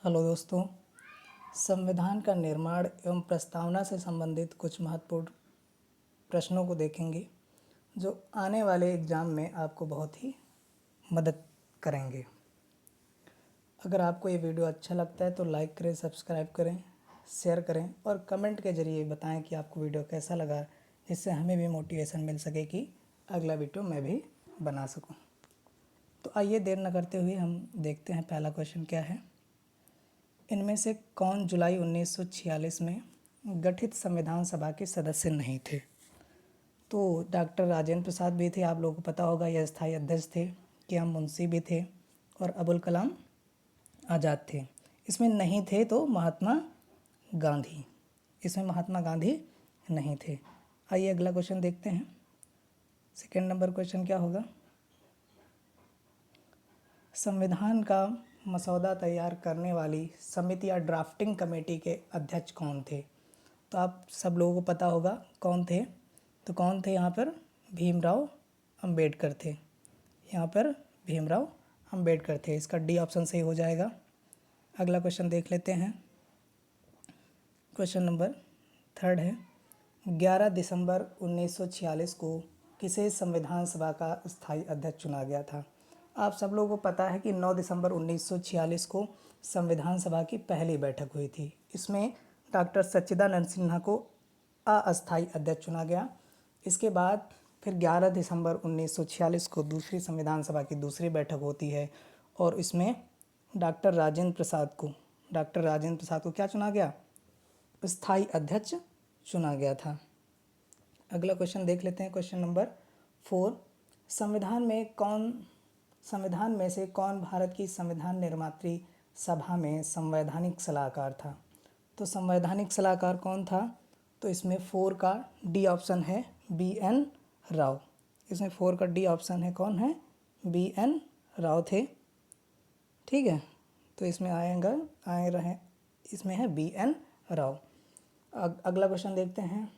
Hello दोस्तों, संविधान का निर्माण एवं प्रस्तावना से संबंधित कुछ महत्वपूर्ण प्रश्नों को देखेंगे जो आने वाले एग्ज़ाम में आपको बहुत ही मदद करेंगे। अगर आपको ये वीडियो अच्छा लगता है तो लाइक करें, सब्सक्राइब करें, शेयर करें और कमेंट के ज़रिए बताएं कि आपको वीडियो कैसा लगा, जिससे हमें भी मोटिवेशन मिल सके कि अगला वीडियो मैं भी बना सकूं। तो आइए देर न करते हुए हम देखते हैं पहला क्वेश्चन क्या है। इनमें से कौन जुलाई 1946 में गठित संविधान सभा के सदस्य नहीं थे? तो डॉक्टर राजेंद्र प्रसाद भी थे, आप लोगों को पता होगा, यह स्थायी अध्यक्ष थे। के.एम. मुंशी भी थे और अबुल कलाम आज़ाद थे। इसमें नहीं थे तो महात्मा गांधी, इसमें महात्मा गांधी नहीं थे। आइए अगला क्वेश्चन देखते हैं। सेकेंड नंबर क्वेश्चन क्या होगा? संविधान का मसौदा तैयार करने वाली समिति या ड्राफ्टिंग कमेटी के अध्यक्ष कौन थे? तो आप सब लोगों को पता होगा कौन थे। तो कौन थे यहाँ पर? भीमराव अंबेडकर थे। यहाँ पर भीमराव अंबेडकर थे। इसका डी ऑप्शन सही हो जाएगा। अगला क्वेश्चन देख लेते हैं। क्वेश्चन नंबर थर्ड है, 11 दिसंबर 1946 को किसे संविधान सभा का स्थायी अध्यक्ष चुना गया था? आप सब लोगों को पता है कि 9 दिसंबर 1946 को संविधान सभा की पहली बैठक हुई थी। इसमें डॉक्टर सच्चिदानंद सिन्हा को अस्थायी अध्यक्ष चुना गया। इसके बाद फिर 11 दिसंबर 1946 को दूसरी संविधान सभा की दूसरी बैठक होती है और इसमें डॉक्टर राजेंद्र प्रसाद को क्या चुना गया? स्थायी अध्यक्ष चुना गया था। अगला क्वेश्चन देख लेते हैं। क्वेश्चन नंबर 4, संविधान में से कौन भारत की संविधान निर्मात्री सभा में संवैधानिक सलाहकार था? तो संवैधानिक सलाहकार कौन था? तो इसमें 4 का डी ऑप्शन है बी.एन. राव। इसमें 4 का डी ऑप्शन है, कौन है? बी.एन. राव थे। ठीक है, तो इसमें इसमें है बी.एन. राव। अगला क्वेश्चन देखते हैं।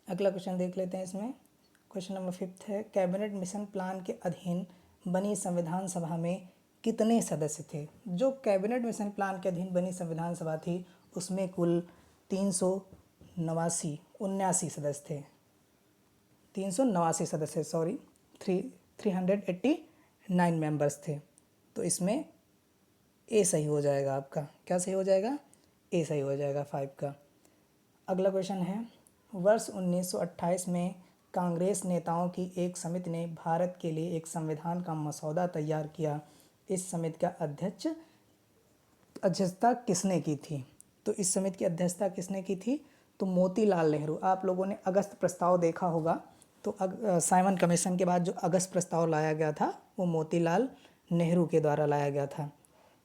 अगला क्वेश्चन देख लेते हैं। इसमें क्वेश्चन नंबर 5 है, कैबिनेट मिशन प्लान के अधीन बनी संविधान सभा में कितने सदस्य थे? जो कैबिनेट मिशन प्लान के अधीन बनी संविधान सभा थी उसमें कुल 389 सदस्य थे। 389 सदस्य, 389 मेंबर्स थे। तो इसमें ए सही हो जाएगा आपका। क्या सही हो जाएगा? ए सही हो जाएगा 5 का। अगला क्वेश्चन है, वर्ष 1928 में कांग्रेस नेताओं की एक समिति ने भारत के लिए एक संविधान का मसौदा तैयार किया। इस समिति का अध्यक्षता किसने की थी? तो इस समिति की अध्यक्षता किसने की थी? तो मोतीलाल नेहरू। आप लोगों ने अगस्त प्रस्ताव देखा होगा। तो साइमन कमीशन के बाद जो अगस्त प्रस्ताव लाया गया था वो मोतीलाल नेहरू के द्वारा लाया गया था।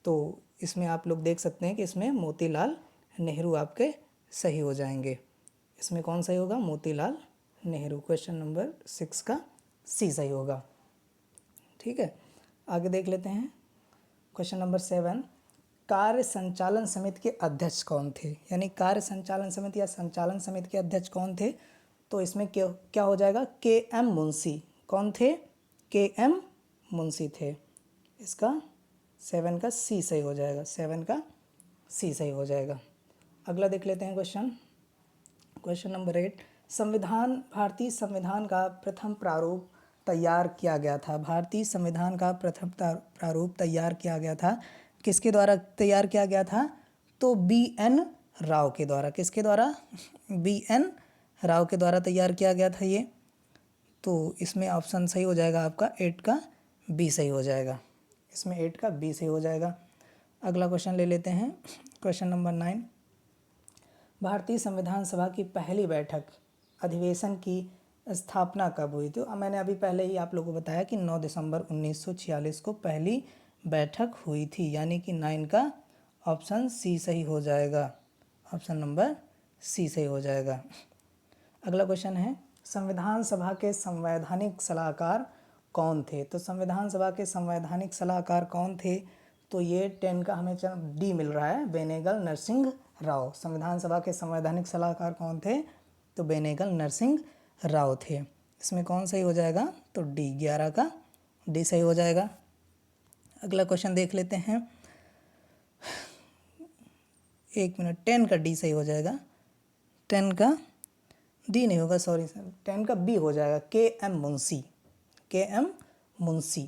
तो इसमें आप लोग देख सकते हैं कि इसमें मोतीलाल नेहरू आपके सही हो जाएंगे। इसमें कौन सही होगा? मोतीलाल नेहरू। क्वेश्चन नंबर 6 का सी सही होगा। ठीक है, आगे देख लेते हैं। क्वेश्चन नंबर 7, कार्य संचालन समिति के अध्यक्ष कौन थे? यानी कार्य संचालन समिति या संचालन समिति के अध्यक्ष कौन थे? तो इसमें क्या हो जाएगा? के.एम. मुंशी। कौन थे? के.एम. मुंशी थे। इसका 7 का सी सही हो जाएगा। 7 का सी सही हो जाएगा। अगला देख लेते हैं क्वेश्चन नंबर 8, भारतीय संविधान का प्रथम प्रारूप तैयार किया गया था। भारतीय संविधान का प्रथम प्रारूप तैयार किया गया था। किसके द्वारा तैयार किया गया था? तो बी.एन. राव के द्वारा। किसके द्वारा? बी.एन. राव के द्वारा तैयार किया गया था ये। तो इसमें ऑप्शन सही हो जाएगा आपका 8 का बी सही हो जाएगा। इसमें 8 का बी सही हो जाएगा। अगला क्वेश्चन ले लेते हैं। क्वेश्चन नंबर 9, भारतीय संविधान सभा की पहली बैठक अधिवेशन की स्थापना कब हुई? तो मैंने अभी पहले ही आप लोगों को बताया कि 9 दिसंबर 1946 को पहली बैठक हुई थी, यानी कि 9 का ऑप्शन सी सही हो जाएगा। ऑप्शन नंबर सी सही हो जाएगा। अगला क्वेश्चन है, संविधान सभा के संवैधानिक सलाहकार कौन थे? तो संविधान सभा के संवैधानिक सलाहकार कौन थे? तो ये 10 का हमें डी मिल रहा है, बेनेगल नरसिंह राव। संविधान सभा के संवैधानिक सलाहकार कौन थे? तो बेनेगल नरसिंह राव थे। इसमें कौन सही हो जाएगा? तो डी, 11 का डी सही हो जाएगा। अगला क्वेश्चन देख लेते हैं। एक मिनट, 10 का डी सही हो जाएगा, 10 का डी नहीं होगा, सॉरी सर, 10 का बी हो जाएगा, के एम मुंशी, के एम मुंशी,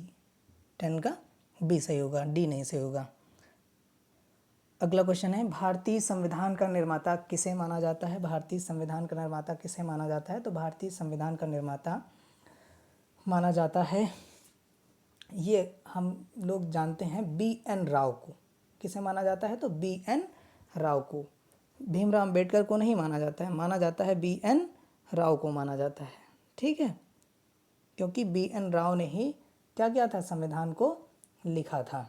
10 का बी सही होगा, डी नहीं सही होगा। अगला क्वेश्चन है, भारतीय संविधान का निर्माता किसे माना जाता है? भारतीय संविधान का निर्माता किसे माना जाता है? तो भारतीय संविधान का निर्माता माना जाता है, ये हम लोग जानते हैं, बी एन राव को। किसे माना जाता है? तो बी एन राव को। भीमराव अंबेडकर को नहीं माना जाता है, माना जाता है बी एन राव को माना जाता है, ठीक है, क्योंकि बी एन राव ने ही क्या किया था? संविधान को लिखा था।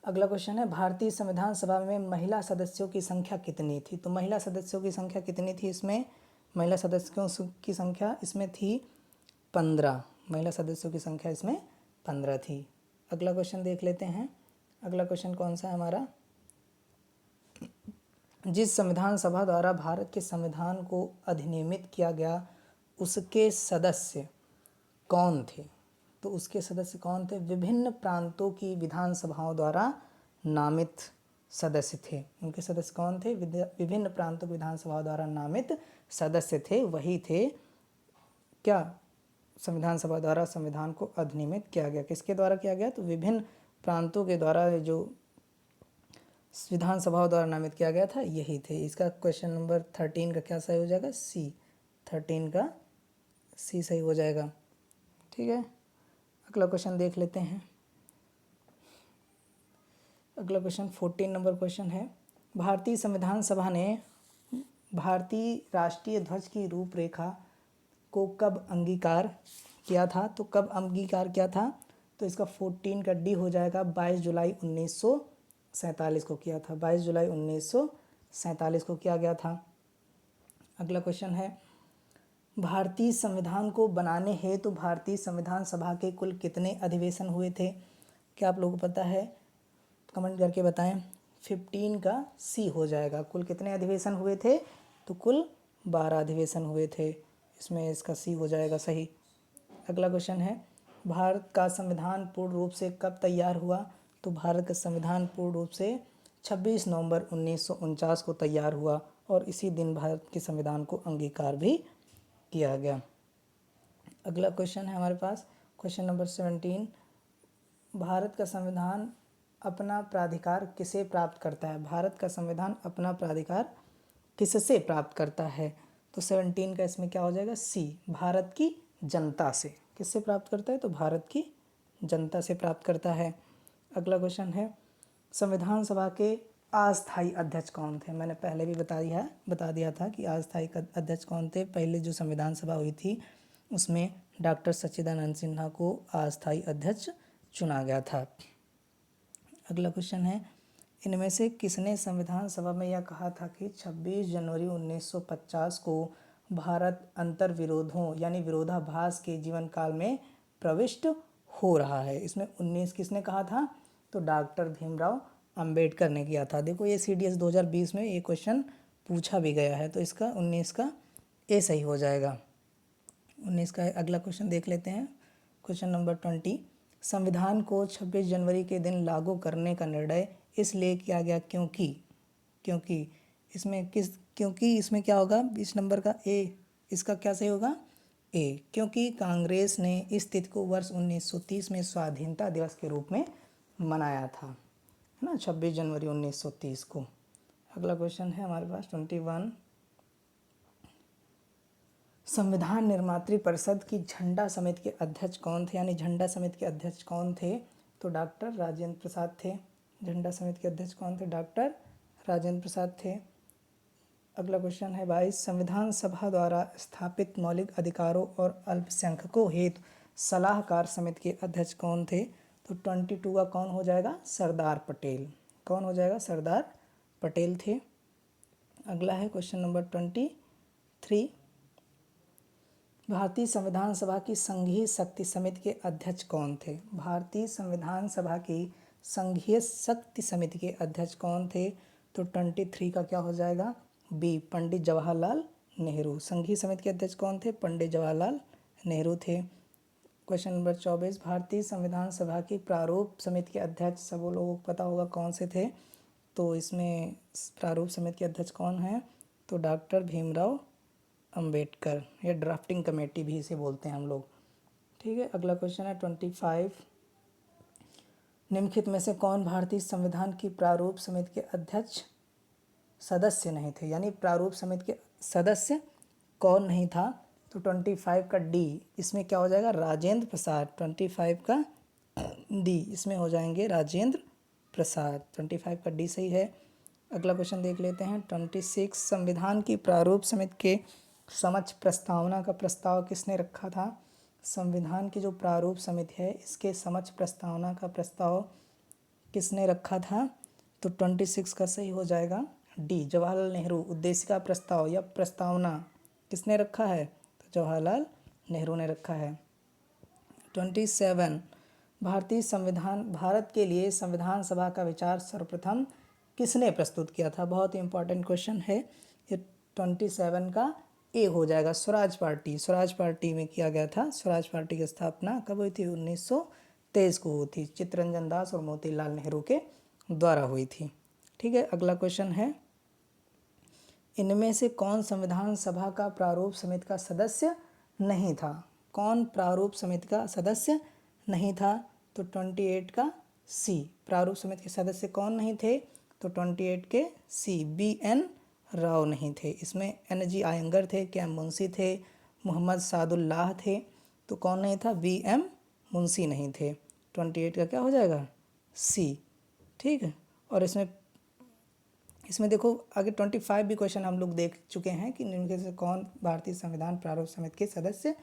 अगला क्वेश्चन है, भारतीय संविधान सभा में महिला सदस्यों की संख्या कितनी थी? तो महिला सदस्यों की संख्या कितनी थी? इसमें महिला सदस्यों की संख्या इसमें थी 15, महिला सदस्यों की संख्या इसमें 15 थी। अगला क्वेश्चन देख लेते हैं। अगला क्वेश्चन कौन सा है हमारा? जिस संविधान सभा द्वारा भारत के संविधान को अधिनियमित किया गया उसके सदस्य कौन थे? तो उसके सदस्य कौन थे? विभिन्न प्रांतों की विधानसभाओं द्वारा नामित सदस्य थे। उनके सदस्य कौन थे? विभिन्न प्रांतों की विधानसभाओं द्वारा नामित सदस्य थे, वही थे क्या? संविधान सभा द्वारा संविधान को अधिनियमित किया गया। किसके द्वारा किया गया? तो विभिन्न प्रांतों के द्वारा जो विधानसभाओं द्वारा नामित किया गया था, यही थे। इसका क्वेश्चन नंबर 13 का क्या सही हो जाएगा? सी, 13 का सी सही हो जाएगा, ठीक है। अगला क्वेश्चन देख लेते हैं। अगला क्वेश्चन 14 नंबर क्वेश्चन है, भारतीय संविधान सभा ने भारतीय राष्ट्रीय ध्वज की रूपरेखा को कब अंगीकार किया था? तो कब अंगीकार किया था? तो इसका 14 का डी हो जाएगा, 22 जुलाई 1947 को किया था। 22 जुलाई 1947 को किया गया था। अगला क्वेश्चन है, भारतीय संविधान को बनाने हेतु भारतीय संविधान सभा के कुल कितने अधिवेशन हुए थे? क्या आप लोगों को पता है? कमेंट करके बताएं। 15 का सी हो जाएगा। कुल कितने अधिवेशन हुए थे? तो कुल 12 अधिवेशन हुए थे। इसमें इसका सी हो जाएगा सही। अगला क्वेश्चन है, भारत का संविधान पूर्ण रूप से कब तैयार हुआ? तो भारत का संविधान पूर्ण रूप से 26 नवंबर 1949 को तैयार हुआ और इसी दिन भारत के संविधान को अंगीकार भी किया गया। अगला क्वेश्चन है हमारे पास, क्वेश्चन नंबर 17, भारत का संविधान अपना प्राधिकार किसे प्राप्त करता है? भारत का संविधान अपना प्राधिकार किससे प्राप्त करता है? तो 17 का इसमें क्या हो जाएगा? सी, भारत की जनता से। किससे प्राप्त करता है? तो भारत की जनता से प्राप्त करता है। अगला क्वेश्चन है, संविधान सभा के अस्थायी अध्यक्ष कौन थे? मैंने पहले भी बता दिया था कि अस्थायी अध्यक्ष कौन थे। पहले जो संविधान सभा हुई थी उसमें डॉक्टर सच्चिदानंद सिन्हा को अस्थायी अध्यक्ष चुना गया था। अगला क्वेश्चन है, इनमें से किसने संविधान सभा में यह कहा था कि 26 जनवरी 1950 को भारत अंतर्विरोधों यानी विरोधाभास के जीवन काल में प्रविष्ट हो रहा है? इसमें 19 किसने कहा था? तो डॉक्टर भीमराव अंबेडकर ने किया था। देखो ये CDS 2020 में ये क्वेश्चन पूछा भी गया है, तो इसका 19 का ए सही हो जाएगा। 19 का अगला क्वेश्चन देख लेते हैं। क्वेश्चन नंबर 20, संविधान को 26 जनवरी के दिन लागू करने का निर्णय इसलिए किया गया क्योंकि इसमें क्या होगा? 20 नंबर का ए, इसका क्या सही होगा? ए, क्योंकि कांग्रेस ने इस तिथि को वर्ष 1930 में स्वाधीनता दिवस के रूप में मनाया था, है ना, 26 जनवरी 1930 को। अगला क्वेश्चन है हमारे पास 21, संविधान निर्मात्री परिषद की झंडा समिति के अध्यक्ष कौन थे? यानी झंडा समिति के अध्यक्ष कौन थे? तो डॉक्टर राजेंद्र प्रसाद थे। झंडा समिति के अध्यक्ष कौन थे? डॉक्टर राजेंद्र प्रसाद थे। अगला क्वेश्चन है 22, संविधान सभा द्वारा स्थापित मौलिक अधिकारों और अल्पसंख्यकों हेतु सलाहकार समिति के अध्यक्ष कौन थे? तो 22 का कौन हो जाएगा? सरदार पटेल। कौन हो जाएगा? सरदार पटेल थे। अगला है क्वेश्चन नंबर 23, भारतीय संविधान सभा की संघीय शक्ति समिति के अध्यक्ष कौन थे? भारतीय संविधान सभा की संघीय शक्ति समिति के अध्यक्ष कौन थे? तो 23 का क्या हो जाएगा? बी, पंडित जवाहरलाल नेहरू। संघीय समिति के अध्यक्ष कौन थे? पंडित जवाहरलाल नेहरू थे। क्वेश्चन नंबर 24, भारतीय संविधान सभा की प्रारूप समिति के अध्यक्ष सब लोगों को पता होगा कौन से थे? तो इसमें प्रारूप समिति के अध्यक्ष कौन हैं? तो डॉक्टर भीमराव अंबेडकर, या ड्राफ्टिंग कमेटी भी इसे बोलते हैं हम लोग। ठीक है, अगला क्वेश्चन है 25। निम्नलिखित में से कौन भारतीय संविधान की प्रारूप समिति के अध्यक्ष सदस्य नहीं थे? यानी प्रारूप समिति के सदस्य कौन नहीं था? तो 25 का डी, इसमें क्या हो जाएगा? राजेंद्र प्रसाद। 25 का डी, इसमें हो जाएंगे राजेंद्र प्रसाद। 25 का डी सही है। अगला क्वेश्चन देख लेते हैं 26। संविधान की प्रारूप समिति के समक्ष प्रस्तावना का प्रस्ताव किसने रखा था? संविधान की जो प्रारूप समिति है इसके समक्ष प्रस्तावना का प्रस्ताव किसने रखा था? तो 26 का सही हो जाएगा डी, जवाहरलाल नेहरू। उद्देशिका प्रस्ताव या प्रस्तावना किसने रखा है? तो जवाहरलाल नेहरू ने रखा है। 27। भारत के लिए संविधान सभा का विचार सर्वप्रथम किसने प्रस्तुत किया था? बहुत ही इंपॉर्टेंट क्वेश्चन है ये। 27 का ए हो जाएगा, स्वराज पार्टी। स्वराज पार्टी में किया गया था। स्वराज पार्टी की स्थापना कब हुई थी? 1923 को हुई थी, चित्तरंजन दास और मोतीलाल नेहरू के द्वारा हुई थी। ठीक है, अगला क्वेश्चन है इनमें से कौन संविधान सभा का प्रारूप समिति का सदस्य नहीं था? कौन प्रारूप समिति का सदस्य नहीं था? तो 28 का सी, प्रारूप समिति के सदस्य कौन नहीं थे? तो 28 के सी, BN राव नहीं थे। इसमें NG आयंगर थे, KM मुंशी थे, मोहम्मद सादुल्लाह थे। तो कौन नहीं था? BM मुंशी नहीं थे। 28 का क्या हो जाएगा? सी। ठीक है, और इसमें देखो आगे 25 भी क्वेश्चन हम लोग देख चुके हैं कि इनमें से कौन भारतीय संविधान प्रारूप समिति के सदस्य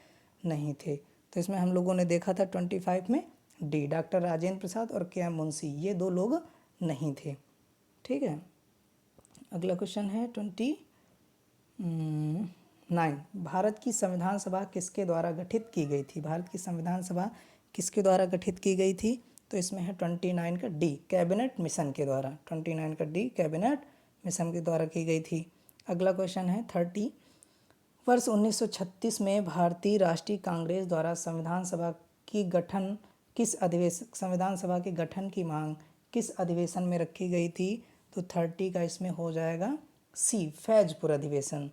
नहीं थे। तो इसमें हम लोगों ने देखा था 25 में डी, डॉक्टर राजेंद्र प्रसाद और KM मुंशी, ये दो लोग नहीं थे। ठीक है, अगला क्वेश्चन है 29। भारत की संविधान सभा किसके द्वारा गठित की गई थी? भारत की संविधान सभा किसके द्वारा गठित की गई थी? तो इसमें है 29 का डी, कैबिनेट मिशन के द्वारा। 29 का डी, कैबिनेट मिशन के द्वारा की गई थी। अगला क्वेश्चन है 30। वर्ष 1936 में भारतीय राष्ट्रीय कांग्रेस द्वारा संविधान सभा की गठन की मांग किस अधिवेशन में रखी गई थी? तो 30 का इसमें हो जाएगा सी, फैजपुर अधिवेशन।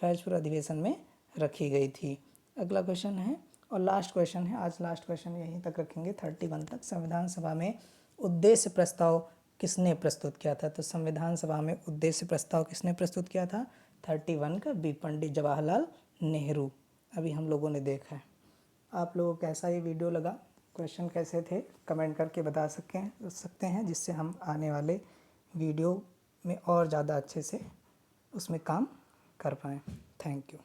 फैजपुर अधिवेशन में रखी गई थी। अगला क्वेश्चन है और लास्ट क्वेश्चन है, आज लास्ट क्वेश्चन यहीं तक रखेंगे 31 तक। संविधान सभा में उद्देश्य प्रस्ताव किसने प्रस्तुत किया था? तो संविधान सभा में उद्देश्य प्रस्ताव किसने प्रस्तुत किया था? 31 का बी, पंडित जवाहरलाल नेहरू। अभी हम लोगों ने देखा है। आप लोगों को कैसा ये वीडियो लगा, क्वेश्चन कैसे थे, कमेंट करके बता सकते हैं जिससे हम आने वाले वीडियो में और ज़्यादा अच्छे से उसमें काम कर पाएँ। Thank you.